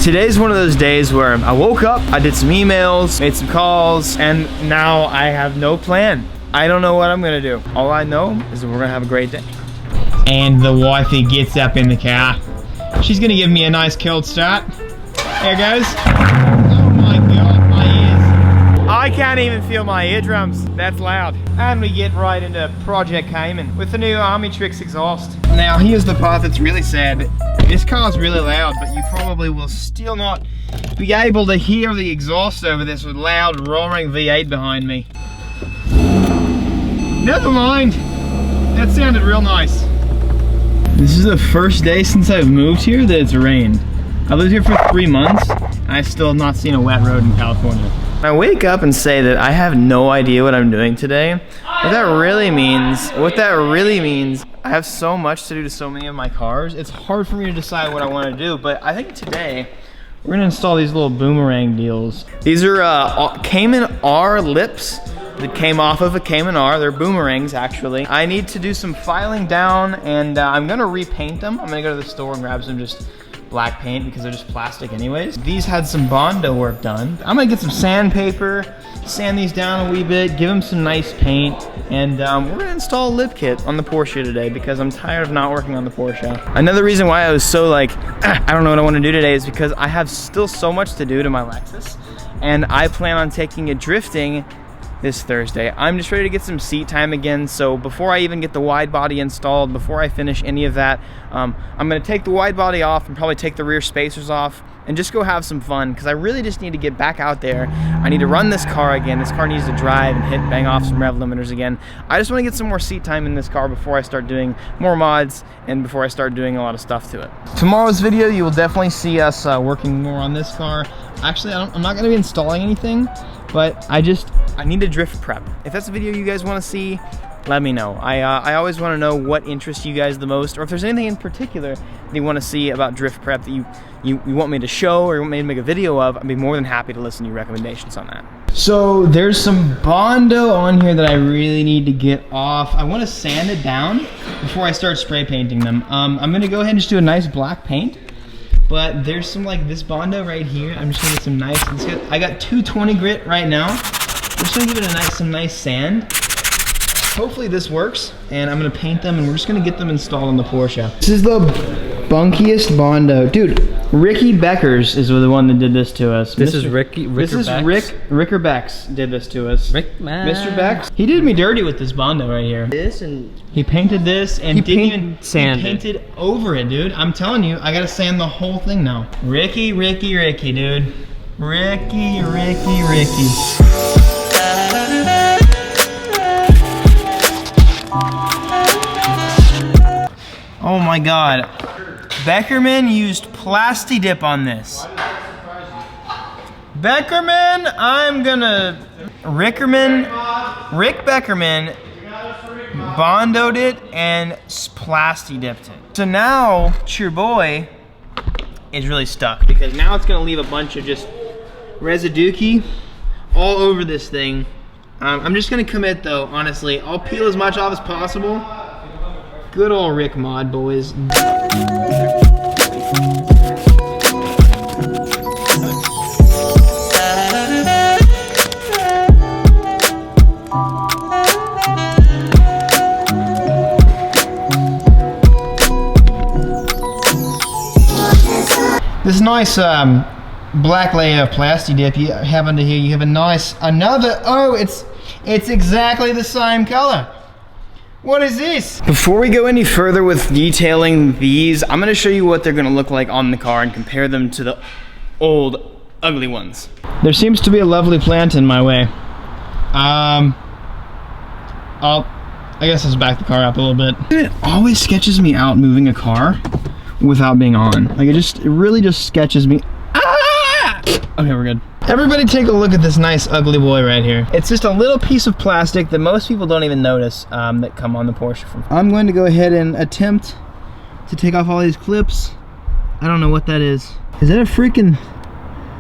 Today's one of those days where I woke up, I did some emails, made some calls, and now I have no plan. I don't know what I'm gonna do. All I know is that we're gonna have a great day. And the wifey gets up in the car. She's gonna give me a nice cold start. There goes. Oh my God, my ears. I can't even feel my eardrums. That's loud. And we get right into Project Cayman with the new Omnitrix exhaust. Now here's the part that's really sad. This car's really loud, but you probably will still not be able to hear the exhaust over this with loud roaring V8 behind me. Never mind. That sounded real nice. This is the first day since I've moved here that it's rained. I lived here for 3 months, and I still have not seen a wet road in California. I wake up and say that I have no idea what I'm doing today. What that really means, I have so much to do to so many of my cars. It's hard for me to decide what I want to do, but I think today we're gonna install these little boomerang deals. These are Cayman R lips that came off of a Cayman R. They're boomerangs, actually. I need to do some filing down, and I'm gonna repaint them. I'm gonna go to the store and grab some just black paint because they're just plastic anyways. These had some Bondo work done. I'm gonna get some sandpaper, sand these down a wee bit, give them some nice paint, and we're gonna install a lip kit on the Porsche today because I'm tired of not working on the Porsche. Another reason why I was so like, I don't know what I want to do today is because I have still so much to do to my Lexus, and I plan on taking it drifting this Thursday. I'm just ready to get some seat time again, so before I even get the wide body installed, before I finish any of that, I'm gonna take the wide body off and probably take the rear spacers off and just go have some fun, because I really just need to get back out there. I need to run this car again. This car needs to drive and bang off some rev limiters again. I just want to get some more seat time in this car before I start doing more mods and before I start doing a lot of stuff to it. Tomorrow's video, you will definitely see us working more on this car. Actually, I'm not gonna be installing anything, but I need to drift prep. If that's a video you guys want to see, let me know. I always want to know what interests you guys the most, or if there's anything in particular that you want to see about drift prep that you want me to show or you want me to make a video of. I'd be more than happy to listen to your recommendations on that. So there's some Bondo on here that I really need to get off. I want to sand it down before I start spray painting them. I'm going to go ahead and just do a nice black paint. But there's some like this Bondo right here. I'm just gonna get some nice, I got 220 grit right now. I'm just gonna give it some nice sand. Hopefully this works, and I'm gonna paint them and we're just gonna get them installed on the Porsche. This is the bunkiest Bondo. Dude, Ricky Beckers is the one that did this to us. This is Ricker Becks did this to us. Mr. Becks. He did me dirty with this Bondo right here. He painted this and he painted over it, dude. I'm telling you, I gotta sand the whole thing now. Ricky, dude. Ricky. Oh my God. Beckerman used Plasti Dip on this. Beckerman, Rick Beckerman Bondoed it and Plasti Dipped it. So now, your boy is really stuck because now it's gonna leave a bunch of just residue all over this thing. I'm just gonna commit though, honestly. I'll peel as much off as possible. Good old Rick mod, boys. This nice black layer of Plasti Dip you have under here, you have a nice, it's exactly the same color. What is this? Before we go any further with detailing these, I'm gonna show you what they're gonna look like on the car and compare them to the old, ugly ones. There seems to be a lovely plant in my way. I guess let's back the car up a little bit. It always sketches me out moving a car without being on. Like it really just sketches me. Ah! Okay, we're good. Everybody take a look at this nice ugly boy right here. It's just a little piece of plastic that most people don't even notice that come on the Porsche. I'm going to go ahead and attempt to take off all these clips. I don't know what that is. Is that a freaking,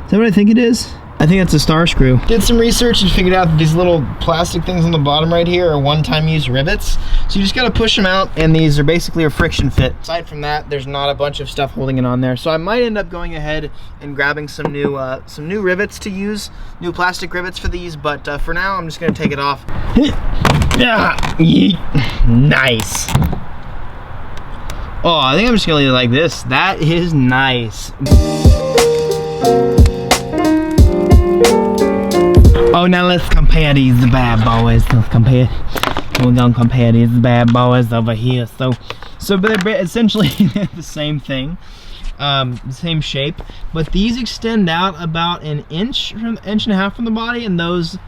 is that what I think it is? I think that's a star screw. Did some research and figured out that these little plastic things on the bottom right here are one-time use rivets. So you just gotta push them out, and these are basically a friction fit. Aside from that, there's not a bunch of stuff holding it on there. So I might end up going ahead and grabbing some new rivets to use, new plastic rivets for these, but for now, I'm just gonna take it off. Nice. Oh, I think I'm just gonna leave it like this. That is nice. Oh, now let's compare these bad boys. We're gonna compare these bad boys over here. So they're essentially the same thing, same shape, but these extend out about an inch and a half from the body, and those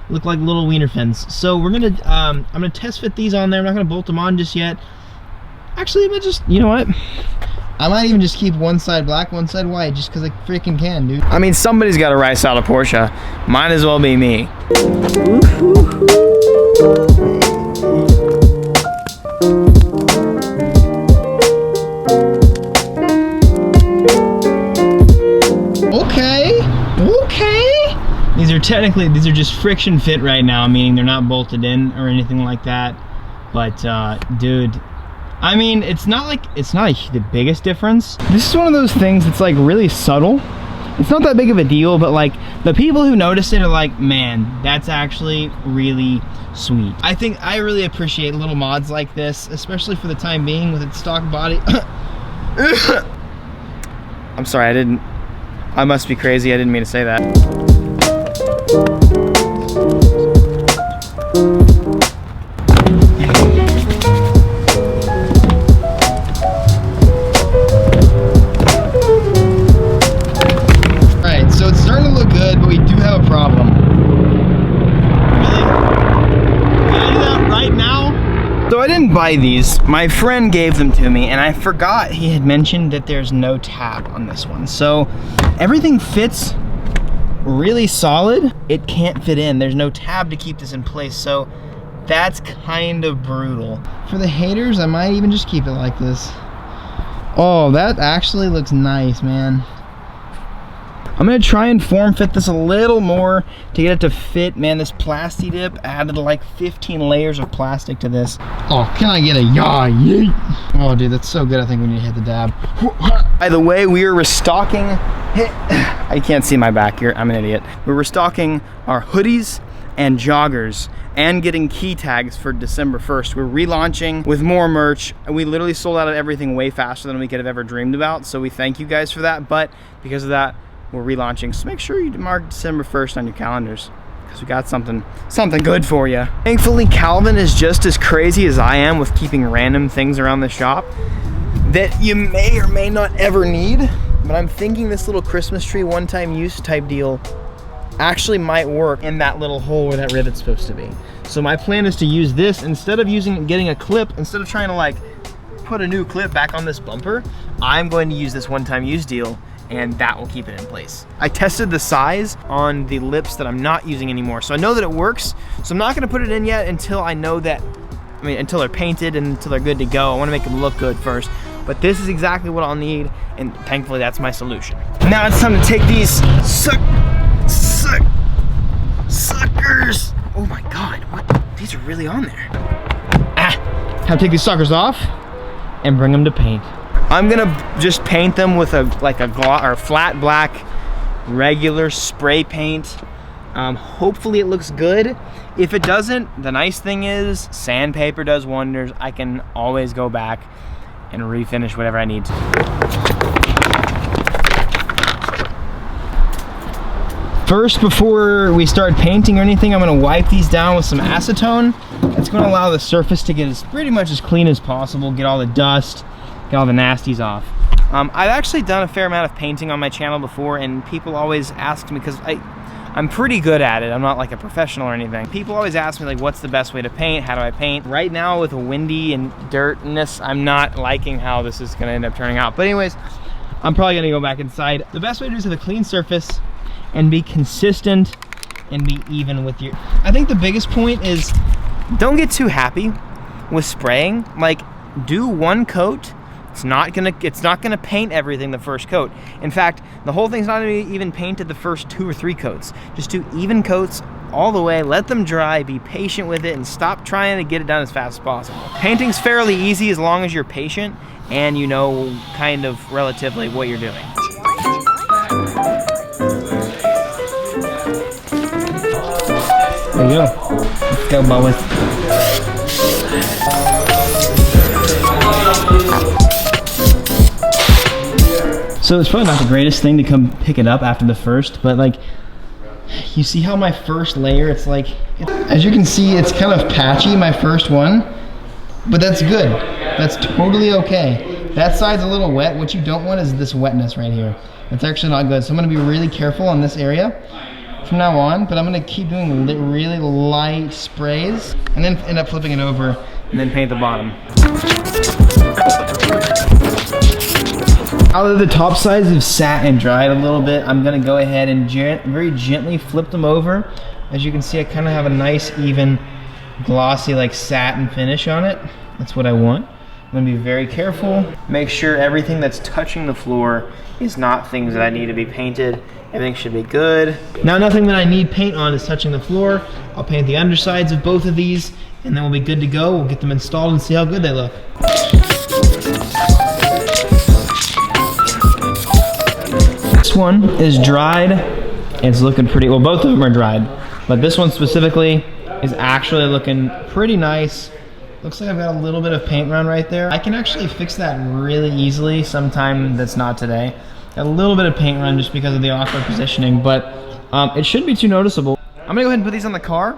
look like little wiener fins. So we're gonna, I'm gonna test fit these on there. I'm not gonna bolt them on just yet. Actually, I'm gonna just, you know what? I might even just keep one side black, one side white, just because I freaking can, dude. I mean, somebody's got to race out a Porsche. Might as well be me. Okay. These are just friction fit right now, meaning they're not bolted in or anything like that. But, dude, I mean, it's not the biggest difference. This is one of those things that's like really subtle. It's not that big of a deal, but like the people who notice it are like, man, that's actually really sweet. I think I really appreciate little mods like this, especially for the time being with its stock body. I'm sorry, I must be crazy. I didn't mean to say that. So I didn't buy these. My friend gave them to me, and I forgot he had mentioned that there's no tab on this one. So everything fits really solid. It can't fit in. There's no tab to keep this in place, so that's kind of brutal. For the haters, I might even just keep it like this. Oh, that actually looks nice, man. I'm gonna try and form fit this a little more to get it to fit. Man, this plasti dip added like 15 layers of plastic to this. Oh, can I get a yah yeet? Oh, dude, that's so good. I think we need to hit the dab. By the way, we are restocking. I can't see my back here. I'm an idiot. We're restocking our hoodies and joggers and getting key tags for December 1st. We're relaunching with more merch. We literally sold out of everything way faster than we could have ever dreamed about. So we thank you guys for that. But because of that, we're relaunching, so make sure you mark December 1st on your calendars, because we got something good for you. Thankfully, Calvin is just as crazy as I am with keeping random things around the shop that you may or may not ever need, but I'm thinking this little Christmas tree one-time use type deal actually might work in that little hole where that rivet's supposed to be. So my plan is to use this instead of getting a clip, instead of trying to like put a new clip back on this bumper, I'm going to use this one-time use deal, and that will keep it in place. I tested the size on the lips that I'm not using anymore, so I know that it works. So I'm not gonna put it in yet until I know that, until they're painted and until they're good to go. I wanna make them look good first, but this is exactly what I'll need, and thankfully that's my solution. Now it's time to take these suckers. Oh my God, what? These are really on there. Time to take these suckers off and bring them to paint. I'm gonna just paint them with a gloss or flat black regular spray paint. Hopefully it looks good. If it doesn't, the nice thing is sandpaper does wonders. I can always go back and refinish whatever I need to. First, before we start painting or anything, I'm gonna wipe these down with some acetone. It's gonna allow the surface to get pretty much as clean as possible, get all the dust, get all the nasties off. I've actually done a fair amount of painting on my channel before, and people always ask me, because I'm pretty good at it. I'm not like a professional or anything. People always ask me like, what's the best way to paint? How do I paint? Right now with windy and dirtness, I'm not liking how this is gonna end up turning out. But anyways, I'm probably gonna go back inside. The best way to do is have a clean surface and be consistent and be even with your... I think the biggest point is don't get too happy with spraying. Like, do one coat, It's not gonna paint everything the first coat. In fact, the whole thing's not gonna be even painted the first 2 or 3 coats. Just do even coats all the way, let them dry, be patient with it, and stop trying to get it done as fast as possible. Painting's fairly easy as long as you're patient and you know kind of relatively what you're doing. There you go. Let's go, boys. So it's probably not the greatest thing to come pick it up after the first, but like, you see how my first layer, it's like, as you can see, it's kind of patchy, my first one, but that's good. That's totally okay. That side's a little wet. What you don't want is this wetness right here. It's actually not good. So I'm gonna be really careful on this area from now on, but I'm gonna keep doing really light sprays and then end up flipping it over and then paint the bottom. Now that the top sides have sat and dried a little bit, I'm gonna go ahead and very gently flip them over. As you can see, I kind of have a nice, even, glossy, like satin finish on it. That's what I want. I'm gonna be very careful. Make sure everything that's touching the floor is not things that I need to be painted. Everything should be good. Now, nothing that I need paint on is touching the floor. I'll paint the undersides of both of these, and then we'll be good to go. We'll get them installed and see how good they look. This one is dried. It's looking pretty, well, both of them are dried, but this one specifically is actually looking pretty nice. Looks like I've got a little bit of paint run right there. I can actually fix that really easily sometime that's not today. Got a little bit of paint run just because of the awkward positioning, but it shouldn't be too noticeable. I'm gonna go ahead and put these on the car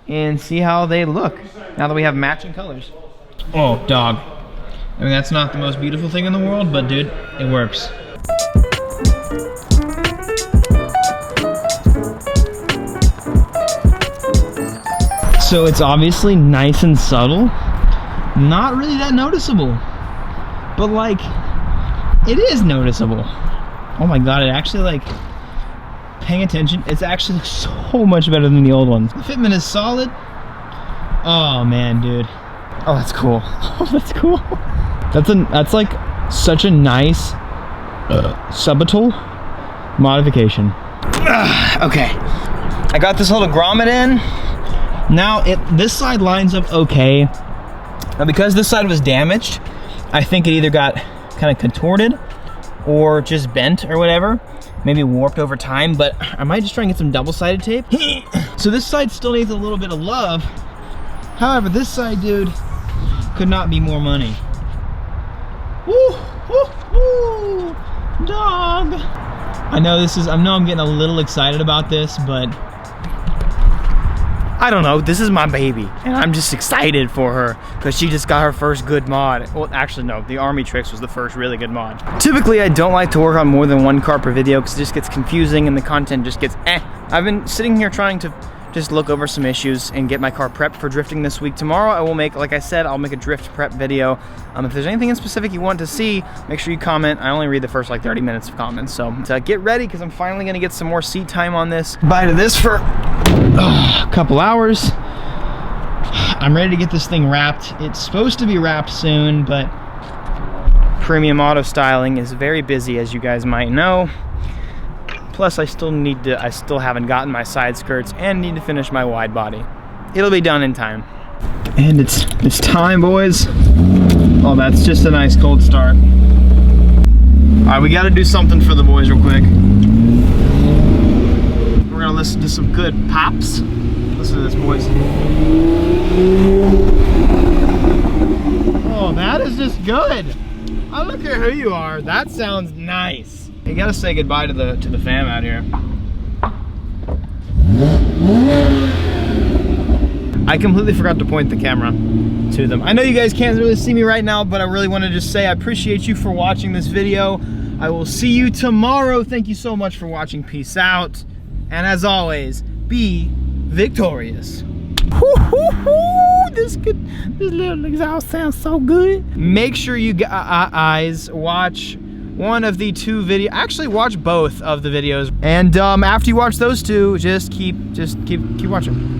and see how they look now that we have matching colors. Oh, dog. I mean, that's not the most beautiful thing in the world, but dude, it works. So it's obviously nice and subtle, not really that noticeable, but like, it is noticeable. Oh my God, it actually, like, paying attention, it's actually so much better than the old ones. The fitment is solid. Oh man, dude. Oh, that's cool. Oh, that's cool. That's like such a nice subtle modification. Okay, I got this little grommet in. Now, this side lines up okay. Now, because this side was damaged, I think it either got kind of contorted or just bent or whatever. Maybe warped over time, but I might just try and get some double-sided tape. So this side still needs a little bit of love. However, this side, dude, could not be more money. Woo, woo, woo, dog. I know I'm getting a little excited about this, but I don't know, this is my baby, and I'm just excited for her because she just got her first good mod. Well, actually no, the Army Tricks was the first really good mod. Typically, I don't like to work on more than one car per video because it just gets confusing and the content just gets eh. I've been sitting here trying to just look over some issues and get my car prepped for drifting this week. Tomorrow I will make, like I said, I'll make a drift prep video. If there's anything in specific you want to see, make sure you comment. I only read the first like 30 minutes of comments, so get ready because I'm finally gonna get some more seat time on this. Bye to this for a couple hours. I'm ready to get this thing wrapped. It's supposed to be wrapped soon, but Premium Auto Styling is very busy, as you guys might know. Plus, I still haven't gotten my side skirts and need to finish my wide body. It'll be done in time. And it's time, boys. Oh, that's just a nice cold start. All right, we gotta do something for the boys real quick. We're gonna listen to some good pops. Listen to this, boys. Oh, that is just good. I don't care who you are. That sounds nice. You gotta say goodbye to the fam out here. I completely forgot to point the camera to them. I know you guys can't really see me right now, but I really want to just say I appreciate you for watching this video. I will see you tomorrow. Thank you so much for watching. Peace out. And as always, be victorious. This little exhaust sounds so good. Make sure you guys watch one of the 2 videos. Actually, watch both of the videos. And after you watch those 2, just keep watching.